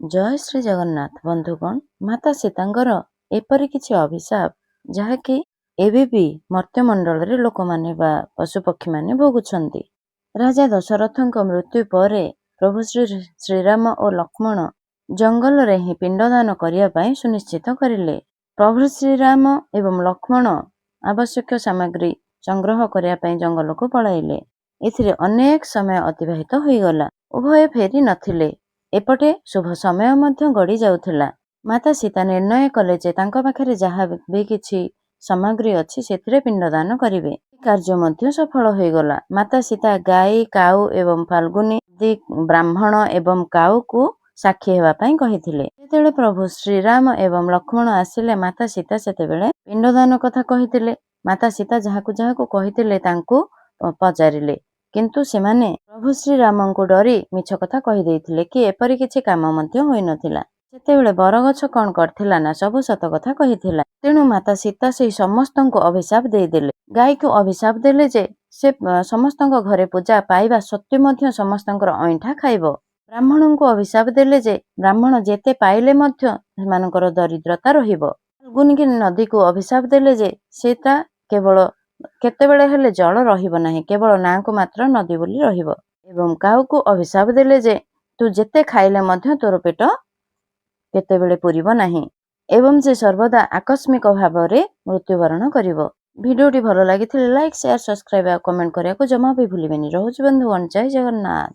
ଜୟ ଶ୍ରୀ ଜଗନ୍ନାଥ। ବନ୍ଧୁଗଣ, ମାତା ସୀତାଙ୍କର ଏପରି କିଛି ଅଭିଶାପ ଯାହାକି ଏବେ ବି ମର୍ତ୍ତ୍ୟମଣ୍ଡଳରେ ଲୋକମାନେ ବା ପଶୁପକ୍ଷୀମାନେ ଭୋଗୁଛନ୍ତି। ରାଜା ଦଶରଥଙ୍କ ମୃତ୍ୟୁ ପରେ ପ୍ରଭୁ ଶ୍ରୀରାମ ଓ ଲକ୍ଷ୍ମଣ ଜଙ୍ଗଲରେ ହିଁ ପିଣ୍ଡଦାନ କରିବା ପାଇଁ ସୁନିଶ୍ଚିତ କରିଲେ। ପ୍ରଭୁ ଶ୍ରୀରାମ ଏବଂ ଲକ୍ଷ୍ମଣ ଆବଶ୍ୟକ ସାମଗ୍ରୀ ସଂଗ୍ରହ କରିବା ପାଇଁ ଜଙ୍ଗଲକୁ ପଳାଇଲେ। ଏଥିରେ ଅନେକ ସମୟ ଅତିବାହିତ ହୋଇଗଲା। ଉଭୟ ଫେରି ନଥିଲେ। ଏପଟେ ଶୁଭ ସମୟ ମଧ୍ୟ ଗଡ଼ି ଯାଉଥିଲା। ମାତା ସୀତା ନିର୍ଣ୍ଣୟ କଲେ ଯେ ତାଙ୍କ ପାଖରେ ଯାହା ବି କିଛି ସାମଗ୍ରୀ ଅଛି ସେଥିରେ ପିଣ୍ଡଦାନ କରିବେ। କାର୍ଯ୍ୟ ମଧ୍ୟ ସଫଳ ହୋଇଗଲା। ମାତା ସୀତା ଗାଈ, କାଉ ଏବଂ ଫାଲ୍ଗୁନୀ ଆଦି ବ୍ରାହ୍ମଣ ଏବଂ କାଉକୁ ସାକ୍ଷୀ ହେବା ପାଇଁ କହିଥିଲେ। ଯେତେବେଳେ ପ୍ରଭୁ ଶ୍ରୀରାମ ଏବଂ ଲକ୍ଷ୍ମଣ ଆସିଲେ, ମାତା ସୀତା ସେତେବେଳେ ପିଣ୍ଡଦାନ କଥା କହିଥିଲେ। ମାତା ସୀତା ଯାହାକୁ ଯାହାକୁ କହିଥିଲେ ତାଙ୍କୁ ପଚାରିଲେ, କିନ୍ତୁ ସେମାନେ ପ୍ରଭୁ ଶ୍ରୀରାମଙ୍କୁ ଡରି ମିଛ କଥା କହିଦେଇଥିଲେ କି ଏପରି କିଛି କାମ ମଧ୍ୟ ହୋଇନଥିଲା। ସେତେବେଳେ ବରଗଛ କଣ କରିଥିଲା ନା ସବୁ ସତ କଥା କହିଥିଲା। ତେଣୁ ମାତା ସୀତା ସେହି ସମସ୍ତଙ୍କୁ ଅଭିଶାପ ଦେଇଦେଲେ। ଗାଈକୁ ଅଭିଶାପ ଦେଲେ ଯେ ସେ ସମସ୍ତଙ୍କ ଘରେ ପୂଜା ପାଇବା ସତ୍ତ୍ୱେ ମଧ୍ୟ ସମସ୍ତଙ୍କର ଅଇଁଠା ଖାଇବ। ବ୍ରାହ୍ମଣଙ୍କୁ ଅଭିଶାପ ଦେଲେ ଯେ ବ୍ରାହ୍ମଣ ଯେତେ ପାଇଲେ ମଧ୍ୟ ସେମାନଙ୍କର ଦରିଦ୍ରତା ରହିବ। ଫାଲ୍ଗୁନୀ ନଦୀକୁ ଅଭିଶାପ ଦେଲେ ଯେ ସେଟା କେବଳ କେତେବେଳେ ହେଲେ ଜଳ ରହିବ ନାହିଁ, କେବଳ ନାଁକୁ ମାତ୍ର ନଦୀ ବୋଲି ରହିବ। ଏବଂ କାଉକୁ ଅଭିଶାପ ଦେଲେ ଯେ ତୁ ଯେତେ ଖାଇଲେ ମଧ୍ୟ ତୋର ପେଟ କେତେବେଳେ ପୂରିବ ନାହିଁ ଏବଂ ସେ ସର୍ବଦା ଆକସ୍ମିକ ଭାବରେ ମୃତ୍ୟୁବରଣ କରିବ। ଭିଡ଼ିଓଟି ଭଲ ଲାଗିଥିଲେ ଲାଇକ୍, ସେୟାର, ସବସ୍କ୍ରାଇବ୍ ଆଉ କମେଣ୍ଟ କରିବାକୁ ଜମା ବି ଭୁଲିବେନି। ରହୁଛି ବନ୍ଧୁଗଣ, ଜୟ ଜଗନ୍ନାଥ।